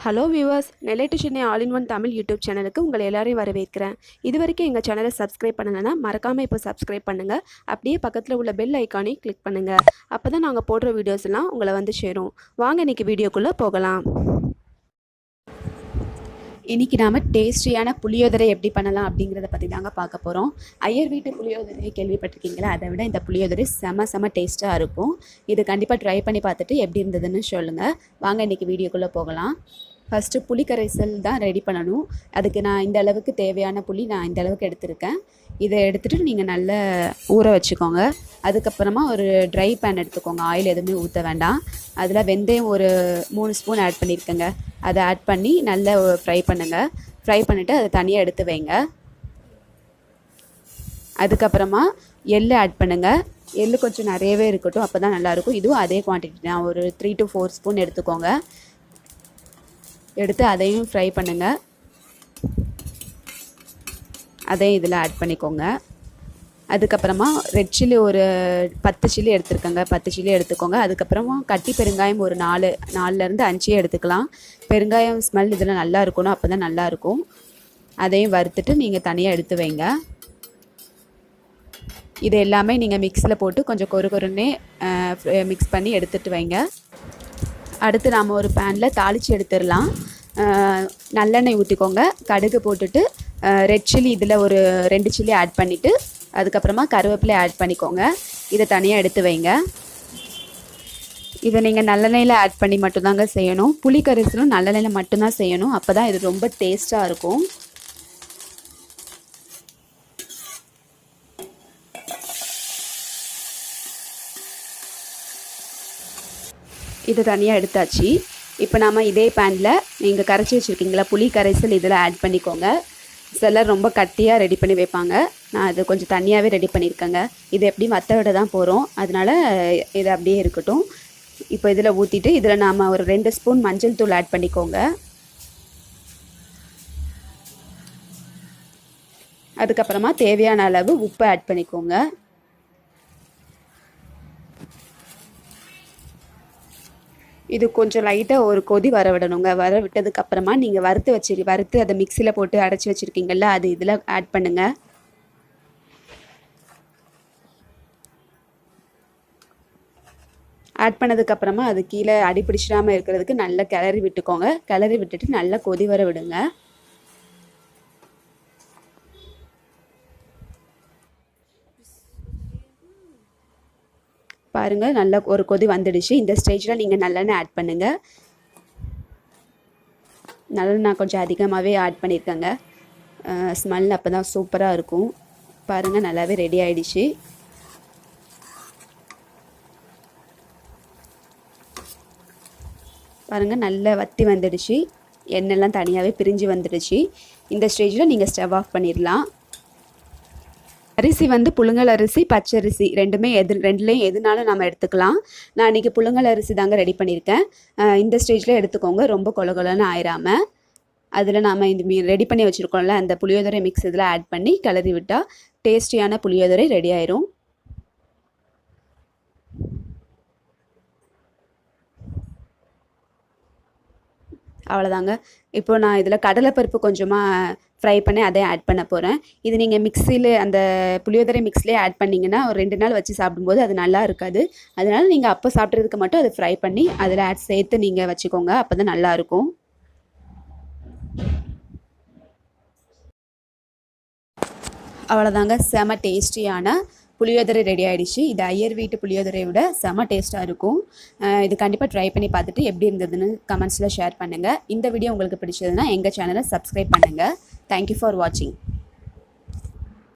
Hello viewers, Nellai to Chennai all in one Tamil YouTube சேனலுக்கு உங்களை எல்லாரையும் வரவேற்கிறேன். இது வரைக்கும் எங்கள் சேனலை சப்ஸ்கிரைப் பண்ணலைன்னா மறக்காமல் இப்போ சப்ஸ்கிரைப் பண்ணுங்கள். அப்படியே பக்கத்தில் உள்ள பெல் ஐக்கானையும் கிளிக் பண்ணுங்கள். அப்போ தான் நாங்கள் போடுற வீடியோஸ்லாம் உங்களை வந்து சேரும். வாங்க இன்றைக்கி வீடியோக்குள்ளே போகலாம். இன்றைக்கி நாம் டேஸ்டியான புளியோதரை எப்படி பண்ணலாம் அப்படிங்கிறத பற்றி தாங்க பார்க்க போகிறோம். ஐயர் வீட்டு புளியோதரை கேள்விப்பட்டிருக்கீங்களா? அதை விட இந்த புளியோதரை செம டேஸ்ட்டாக இருக்கும். இது கண்டிப்பாக ட்ரை பண்ணி பார்த்துட்டு எப்படி இருந்ததுன்னு சொல்லுங்கள். வாங்க இன்றைக்கி வீடியோக்குள்ளே போகலாம். ஃபஸ்ட்டு புளி கரைசல் தான் ரெடி பண்ணணும். அதுக்கு நான் இந்த அளவுக்கு தேவையான புளி நான் இந்த அளவுக்கு எடுத்திருக்கேன். இதை எடுத்துகிட்டு நீங்கள் நல்லா ஊற வச்சுக்கோங்க. அதுக்கப்புறமா ஒரு ட்ரை பேன் எடுத்துக்கோங்க. ஆயில் எதுவுமே ஊற்ற வேண்டாம். அதில் வெந்தயம் ஒரு 3 ஸ்பூன் ஆட் பண்ணியிருக்கேங்க. அதை ஆட் பண்ணி நல்லா ஃப்ரை பண்ணுங்கள். ஃப்ரை பண்ணிவிட்டு அதை தனியாக எடுத்து வைங்க. அதுக்கப்புறமா எள்ளு ஆட் பண்ணுங்கள். எள்ளு கொஞ்சம் நிறையவே இருக்கட்டும், அப்போ தான் நல்லாயிருக்கும். இதுவும் அதே குவான்டிட்டி தான், ஒரு 3 to 4 ஸ்பூன் எடுத்துக்கோங்க. எடுத்து அதையும் ஃப்ரை பண்ணுங்கள். அதையும் இதில் ஆட் பண்ணிக்கோங்க. அதுக்கப்புறமா ரெட் சில்லி ஒரு 10 சில்லி எடுத்துருக்கோங்க. 10 சில்லி எடுத்துக்கோங்க. அதுக்கப்புறமா கட்டி பெருங்காயம் ஒரு 4லேருந்து 5 எடுத்துக்கலாம். பெருங்காயம் ஸ்மெல் இதில் நல்லா இருக்கணும், அப்போ தான் நல்லாயிருக்கும். அதையும் வறுத்துட்டு நீங்கள் தனியாக எடுத்து வைங்க. இது எல்லாமே நீங்கள் மிக்ஸில் போட்டு கொஞ்சம் கொருன்னே மிக்ஸ் பண்ணி எடுத்துகிட்டு வைங்க. அடுத்து நாம் ஒரு பேனில் தாளித்து எடுத்துடலாம். நல்லெண்ணெய் ஊற்றிக்கோங்க. கடுகு போட்டுட்டு ரெட் சில்லி இதில் ஒரு 2 சில்லி ஆட் பண்ணிவிட்டு அதுக்கப்புறமா கருவேப்பிலை ஆட் பண்ணிக்கோங்க. இதை தனியாக எடுத்து வைங்க. இதை நீங்கள் நல்லெண்ணெயில் ஆட் பண்ணி மட்டும்தாங்க செய்யணும். புளி கரைசலும் நல்லெண்ணெயில் மட்டும்தான் செய்யணும். அப்போ தான் இது ரொம்ப டேஸ்ட்டாக இருக்கும். இதை தனியாக எடுத்தாச்சு. இப்போ நாம் இதே பேனில் நீங்கள் கரைச்சி வச்சுருக்கீங்களா புளி கரைசல் இதில் ஆட் பண்ணிக்கோங்க. சிலர் ரொம்ப கட்டியாக ரெடி பண்ணி வைப்பாங்க. நான் அது கொஞ்சம் தனியாகவே ரெடி பண்ணியிருக்கேங்க. இது எப்படி வத்த விட தான் போகிறோம், அதனால் இது அப்படியே இருக்கட்டும். இப்போ இதில் ஊற்றிட்டு இதில் நாம் ஒரு 2 ஸ்பூன் மஞ்சள் தூள் ஆட் பண்ணிக்கோங்க. அதுக்கப்புறமா தேவையான அளவு உப்பு ஆட் பண்ணிக்கோங்க. இது கொஞ்சம் லைட்டாக ஒரு கொதி வர விடணுங்க. வர விட்டதுக்கப்புறமா நீங்கள் வறுத்து அதை மிக்சியில் போட்டு அரைச்சி வச்சுருக்கீங்கள்ல, அது இதில் ஆட் பண்ணுங்கள். ஆட் பண்ணதுக்கப்புறமா அது கீழே அடிப்பிடிச்சிடாமல் இருக்கிறதுக்கு நல்லா கிளறி விட்டுக்கோங்க. கிளறி விட்டுட்டு நல்லா கொதி வர விடுங்க. பாருங்கள், நல்லா ஒரு கொதி வந்துடுச்சு. இந்த ஸ்டேஜில் நீங்கள் நல்லெண்ணெய் ஆட் பண்ணுங்கள். நல்லெண்ணெய் கொஞ்சம் அதிகமாகவே ஆட் பண்ணியிருக்கேங்க. ஸ்மெல் அப்போ தான் சூப்பராக இருக்கும். பாருங்கள், நல்லாவே ரெடி ஆகிடுச்சு. பாருங்கள், நல்லா வற்றி வந்துடுச்சு. எண்ணெய்லாம் தனியாகவே பிரிஞ்சு வந்துடுச்சு. இந்த ஸ்டேஜில் நீங்கள் ஸ்டவ் ஆஃப் பண்ணிடலாம். அரிசி வந்து புழுங்கல் அரிசி, பச்சரிசி ரெண்டுலேயும் எதுனாலும் நம்ம எடுத்துக்கலாம். நான் இன்றைக்கி புழுங்கல் அரிசி தாங்க ரெடி பண்ணியிருக்கேன். இந்த ஸ்டேஜில் எடுத்துக்கோங்க, ரொம்ப கொலன்னு ஆயிராமல். அதில் நாம் இந்த ரெடி பண்ணி வச்சுருக்கோம்ல அந்த புளியோதரை மிக்ஸ் இதில் ஆட் பண்ணி கிளறி விட்டால் டேஸ்டியான புளியோதரை ரெடி ஆயிரும். அவ்வளோதாங்க. இப்போ நான் இதில் கடலைப்பருப்பு கொஞ்சமாக ஃப்ரை பண்ணி அதை ஆட் பண்ண போகிறேன். இது நீங்கள் மிக்ஸியில் அந்த புளியோதரை மிக்ஸ்லேயே ஆட் பண்ணிங்கன்னா ஒரு 2 நாள் வச்சு சாப்பிடும்போது அது நல்லா இருக்காது. அதனால் நீங்கள் அப்போ சாப்பிட்றதுக்கு மட்டும் அதை ஃப்ரை பண்ணி அதில் சேர்த்து நீங்கள் வச்சுக்கோங்க. அப்போ தான் நல்லாயிருக்கும். அவ்வளோதாங்க, செம டேஸ்டியான புளியோதரை ரெடி ஆகிடுச்சு. இது ஐயர் வீட்டு புளியோதரையை விட செம டேஸ்ட்டாக இருக்கும். இது கண்டிப்பாக ட்ரை பண்ணி பார்த்துட்டு எப்படி இருந்ததுன்னு கமெண்ட்ஸில் ஷேர் பண்ணுங்கள். இந்த வீடியோ உங்களுக்கு பிடிச்சதுன்னா எங்கள் சேனலை சப்ஸ்கிரைப் பண்ணுங்கள். தேங்க்யூ ஃபார் வாட்சிங்.